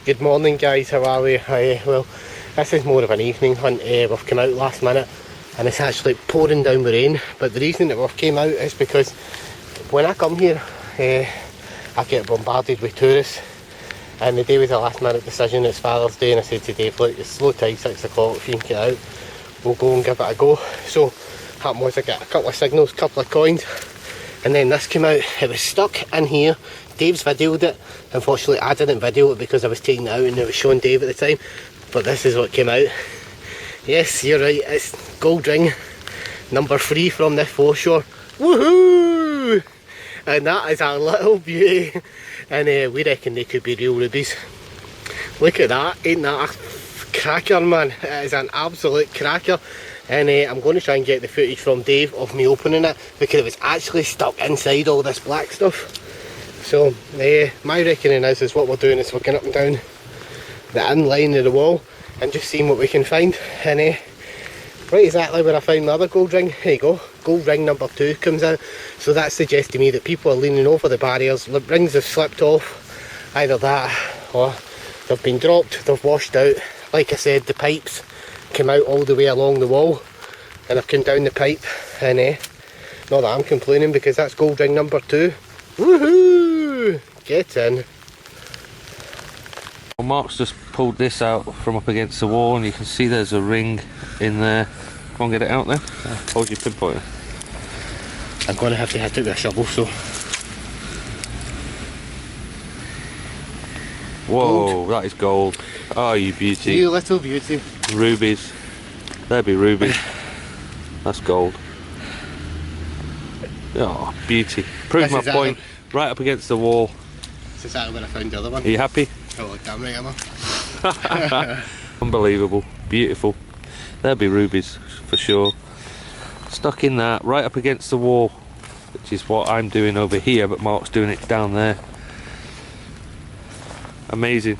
Good morning guys, how are we? Well, this is more of an evening hunt. We've come out last minute and it's actually pouring down with rain, but the reason that we've came out is because when I come here I get bombarded with tourists, and the day was a last minute decision. It's Father's Day and I said to Dave, look, it's low tide, 6 o'clock, if you can get out we'll go and give it a go. So happened was I got a couple of signals, couple of coins, and then this came out. It was stuck in here. Dave's videoed it. Unfortunately I didn't video it because I was taking it out and it was showing Dave at the time, but this is what came out. Yes, you're right, it's gold ring number 3 from this foreshore. Woohoo! And that is a little beauty, and we reckon they could be real rubies. Look at that, ain't that a cracker, man? It is an absolute cracker. And I'm going to try and get the footage from Dave of me opening it, because it was actually stuck inside all this black stuff. So my reckoning is what we're doing is we're going up and down the inline of the wall and just seeing what we can find. And right exactly where I found my other gold ring, here you go, gold ring number 2 comes out. So that suggests to me that people are leaning over the barriers, the rings have slipped off, either that or they've been dropped, they've washed out. Like I said, the pipes came out all the way along the wall and I've come down the pipe, and not that I'm complaining because that's gold ring number 2. Woohoo! Get in. Well, Mark's just pulled this out from up against the wall and you can see there's a ring in there. Go on, get it out there. Hold your pinpointer. I'm going to have to hit it with a shovel, so. Whoa, gold. that is gold. Oh, you beauty. You little beauty. Rubies. There be rubies. That's gold. Oh, beauty. Prove my point. Right up against the wall. This is exactly where I found the other one. Are you happy? Oh, damn right, am I? Unbelievable. Beautiful. There'll be rubies for sure. Stuck in that, right up against the wall, which is what I'm doing over here, but Mark's doing it down there. Amazing.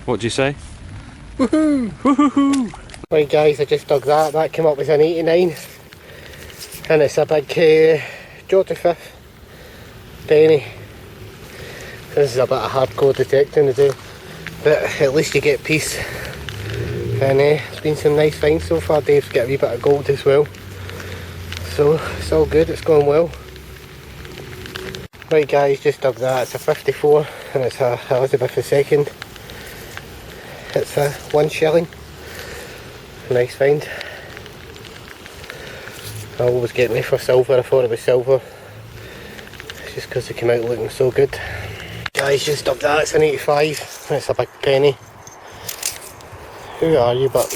What do you say? Woohoo! Woohoo! Right guys, I just dug that. That came up with an 89. And it's a big George V penny. This is a bit of hardcore detecting to do, but at least you get peace. And it's been some nice finds so far. Dave's got a wee bit of gold as well, so it's all good, it's going well. Right guys, just dug that. It's a 54 and it's a Elizabeth II. It's a 1 shilling. Nice find. I always get me for silver. I thought it was silver. It's just because they came out looking so good. Guys, just dug that. It's an 85. It's a big penny. Who are you, but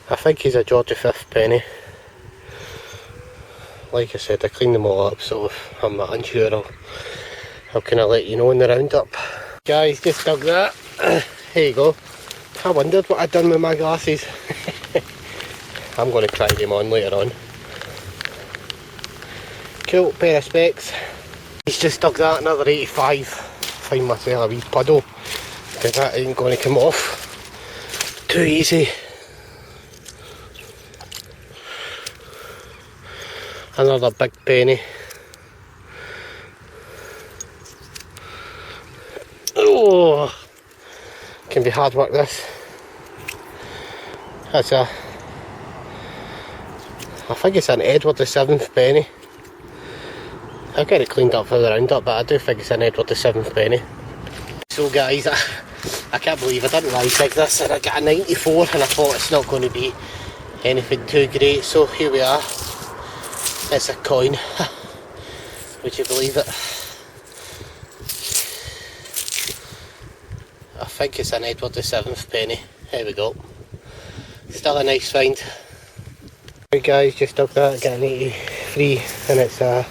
I think he's a George V penny. Like I said, I cleaned them all up, so if I'm not unsure, I'll kind of let you know in the roundup. Guys, just dug that. Here you go. I wondered what I'd done with my glasses. I'm going to try them on later on. Cool, pair of specs. He's just dug that, another 85. Find myself a wee puddle, because that ain't going to come off too easy. Another big penny. Oh, can be hard work this. That's I think it's an Edward VII penny. I'll get it cleaned up for the roundup, but I do think it's an Edward VII penny. So guys, I can't believe I didn't realise like this, and I got a 94 and I thought it's not going to be anything too great, so here we are. It's a coin. Would you believe it? I think it's an Edward VII penny. Here we go. Still a nice find. Right guys, just dug that, got an 83 and it's a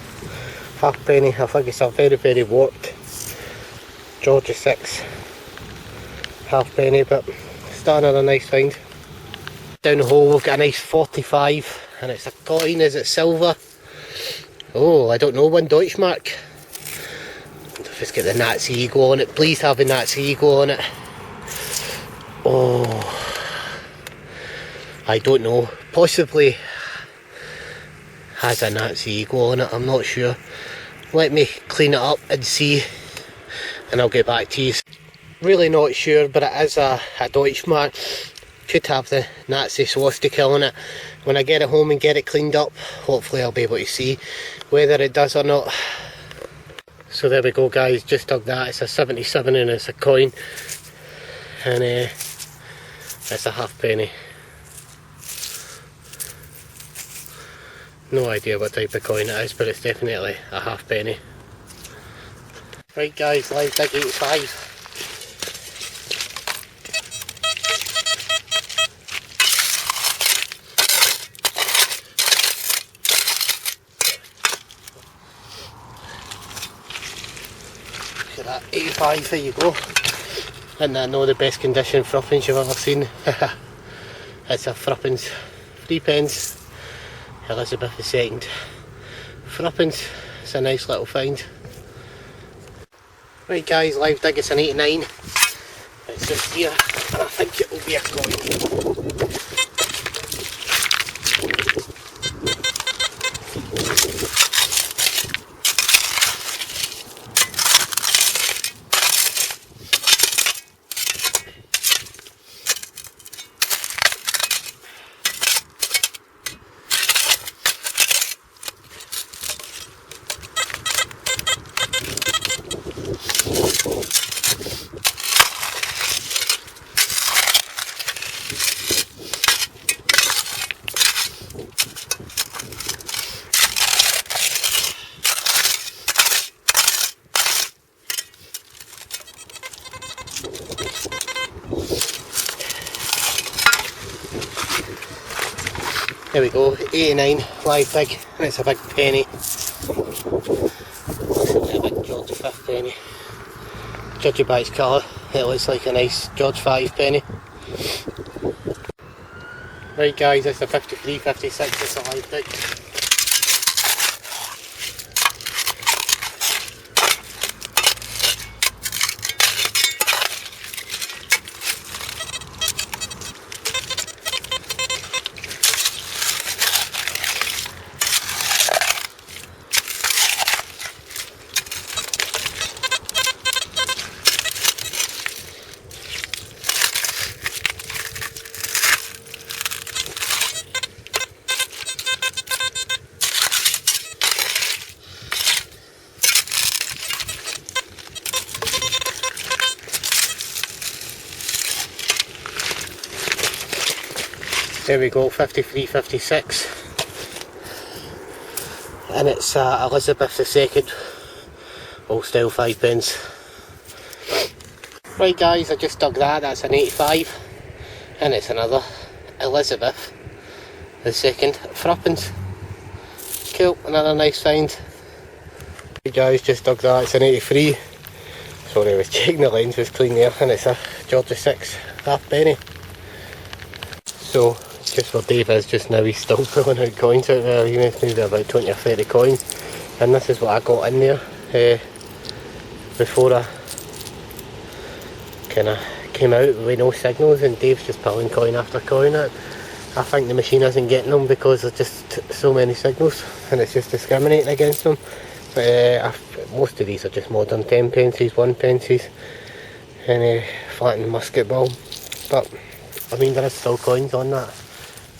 half penny. I think it's a very, very warped George VI half penny, but still another nice find. Down the hole we've got a nice 45 and it's a coin. Is it silver? Oh, I don't know, 1 Deutschmark. If it's got the Nazi eagle on it, please have the Nazi eagle on it. Oh, I don't know, possibly has a Nazi eagle on it, I'm not sure. let me clean it up and see, and I'll get back to you. Really not sure, but it is a Deutschmark. Could have the Nazi swastika on it. When I get it home and get it cleaned up, hopefully I'll be able to see whether it does or not. So there we go guys, just dug that. It's a 77 and it's a coin, and it's a halfpenny. No idea what type of coin it is, but it's definitely a halfpenny. Right guys, live dig 85. Look at that, 85, there you go. And I know the best condition threepence you've ever seen. It's a threepence, 3 pence, Elizabeth II. Threepence, it's a nice little find. Right guys, live dig, it's an 89. It's just here, and I think it will be a coin. There we go, 89 live dig, and it's a big penny. It's a big George V penny. Judging by its colour, it looks like a nice George V penny. Right guys, it's a 53, 56, it's a live dig. There we go, 53, 56, and it's Elizabeth II, old style 5 pence. Right guys, I just dug that, that's an 85, and it's another Elizabeth II, threepence. Cool, another nice find. Right guys, just dug that, it's an 83, sorry I was checking the lens was clean there, and it's a George VI halfpenny. So, just where Dave is just now, he's still pulling out coins out there. He must need about 20 or 30 coins, and this is what I got in there before I kind of came out with no signals, and Dave's just pulling coin after coin out. I think the machine isn't getting them because there's just so many signals, and it's just discriminating against them. But most of these are just modern 10 pences, 1 pences, and flattened musket ball. But I mean, there is still coins on that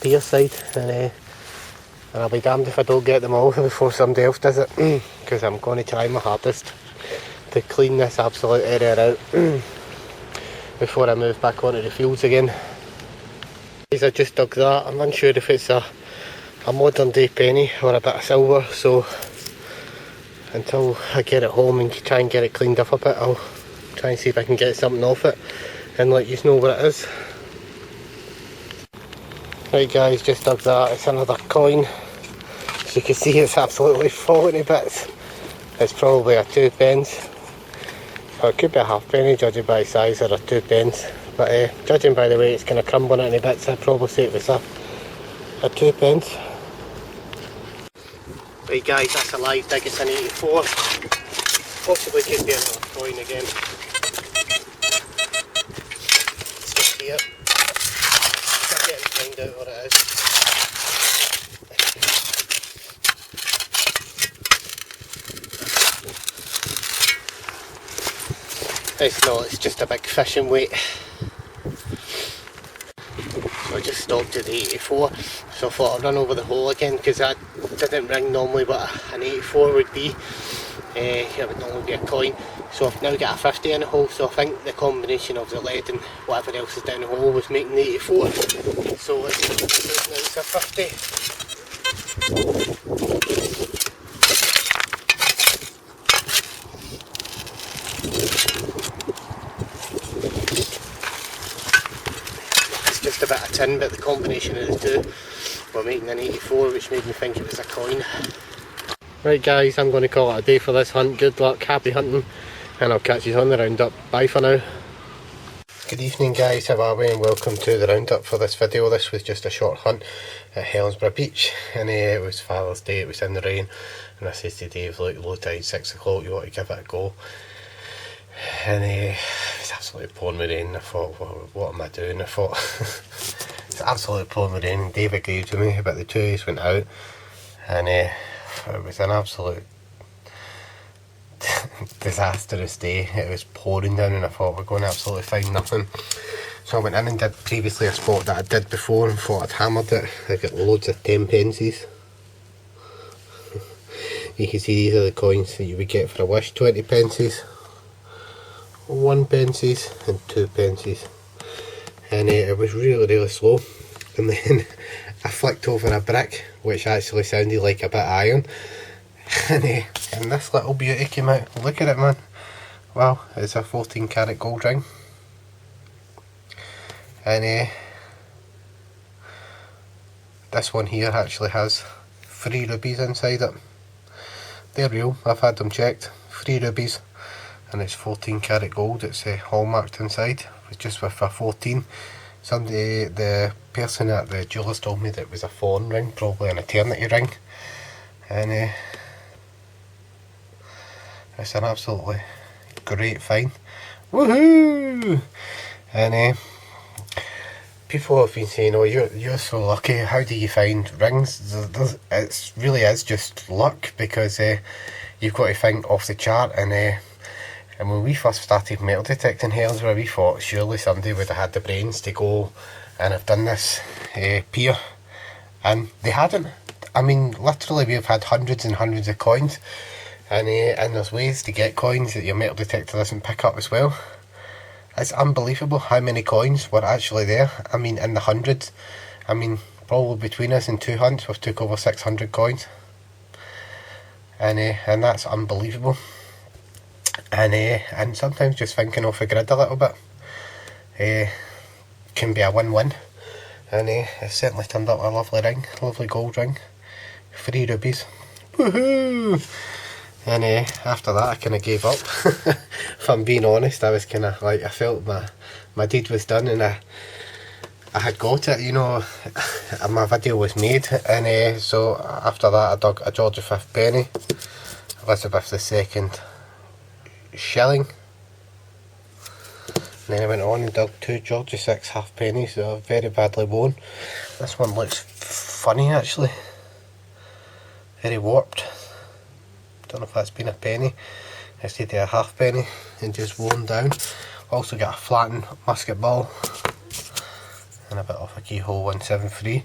pier side, and I'll be damned if I don't get them all before somebody else does it, because I'm going to try my hardest to clean this absolute area out before I move back onto the fields again. I just dug that. I'm unsure if it's a modern day penny or a bit of silver, so until I get it home and try and get it cleaned up a bit, I'll try and see if I can get something off it and let you know what it is. Right guys, just dug that, it's another coin. As you can see, it's absolutely falling to bits. It's probably a 2 pence. Or it could be a halfpenny, judging by size, or a 2 pence. But judging by the way it's kind of crumbling into bits, I'd probably say it was a 2 pence. Right guys, that's a live dig, it's an 84. Possibly could be another coin again. It's just here. Find out what it is. It's not, it's just a big fishing weight. So I just stopped at the 84, so I thought I'd run over the hole again, because that didn't ring normally what an 84 would be. It would normally be a coin, so I've now got a 50 in the hole, so I think the combination of the lead and whatever else is down the hole was making the 84. So let's see what this is now, it's a 50. Just a bit of tin, but the combination of the two were making an 84, which made me think it was a coin. Right guys, I'm going to call it a day for this hunt. Good luck, happy hunting, and I'll catch you on the roundup. Bye for now. Good evening guys, how are we, and welcome to the roundup for this video. This was just a short hunt at Helensburgh beach, and it was Father's Day, it was in the rain, and I said to Dave, look, low tide, 6 o'clock, you want to give it a go. And it was absolutely pouring with rain. I thought, what am I doing? I thought, it's absolutely pouring with rain, and Dave agreed with me, but the two of us went out, and it was an absolute disastrous day. It was pouring down, and I thought, we're going to absolutely find nothing. So I went in and did previously a spot that I did before and thought I'd hammered it. I got loads of 10 pences. You can see these are the coins that you would get for a wish. 20 pences, 1 pences and 2 pences, and it was really slow, and then I flicked over a brick which actually sounded like a bit of iron, and this little beauty came out. Look at it, man. Wow, it's a 14 carat gold ring, and this one here actually has 3 rubies inside it. They're real, I've had them checked. 3 rubies, and it's 14 carat gold. It's hallmarked inside, just with a 14. Somebody, the person at the jewellers told me that it was a fawn ring, probably an eternity ring, and it's an absolutely great find. Woohoo! And people have been saying, oh, you're so lucky, how do you find rings? It really is just luck, because you've got to think off the chart, and when we first started metal detecting Helensburgh, we thought surely somebody would have had the brains to go and have done this pier, and they hadn't. I mean, literally we've had hundreds and hundreds of coins, and there's ways to get coins that your metal detector doesn't pick up as well. It's unbelievable how many coins were actually there. I mean, in the hundreds. I mean, probably between us in 2 hunts we've took over 600 coins, and that's unbelievable. And sometimes just thinking off the grid a little bit can be a win-win, and it certainly turned up a lovely ring, lovely gold ring, 3 rubies, woohoo! And after that I kind of gave up. If I'm being honest, I was kind of like, I felt my deed was done, and I had got it, you know. My video was made, and so after that I dug a George V penny, Elizabeth II shilling, and then I went on and dug 2 George VI half pennies that are very badly worn. This one looks funny actually, very warped. Don't know if that's been a penny instead of a half penny and just worn down. Also got a flattened musket ball and a bit of a keyhole 173.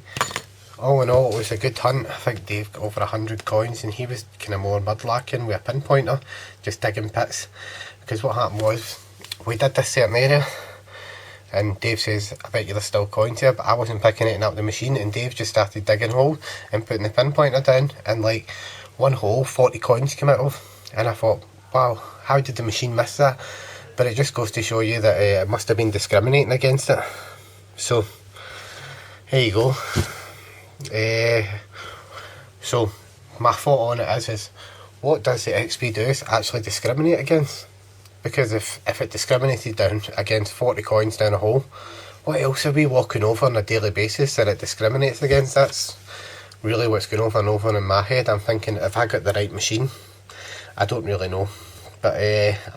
All in all, it was a good hunt. I think Dave got over 100 coins, and he was kind of more mudlarking with a pinpointer, just digging pits. Because what happened was, we did this certain area, and Dave says, I bet you there's still coins here, but I wasn't picking anything up the machine, and Dave just started digging holes and putting the pinpointer down, and like one hole, 40 coins came out of. And I thought, wow, how did the machine miss that? But it just goes to show you that it must have been discriminating against it. So, here you go. So my thought on it is what does the XP deus actually discriminate against? Because if it discriminated down against 40 coins down a hole, what else are we walking over on a daily basis that it discriminates against? That's really what's going over and over in my head. I'm thinking, have I got the right machine? I don't really know, but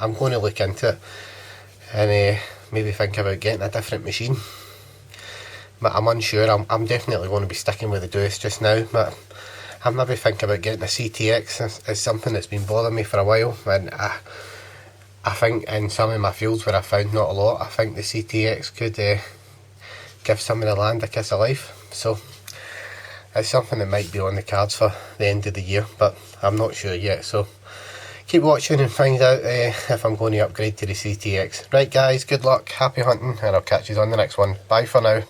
I'm going to look into it, and maybe think about getting a different machine. But I'm unsure. I'm definitely going to be sticking with the deus just now, but I'm maybe thinking about getting a CTX. It's something that's been bothering me for a while, and I think in some of my fields where I found not a lot, I think the CTX could give some of the land a kiss of life. So it's something that might be on the cards for the end of the year, but I'm not sure yet. So keep watching and find out if I'm going to upgrade to the CTX. Right guys, good luck, happy hunting, and I'll catch you on the next one. Bye for now.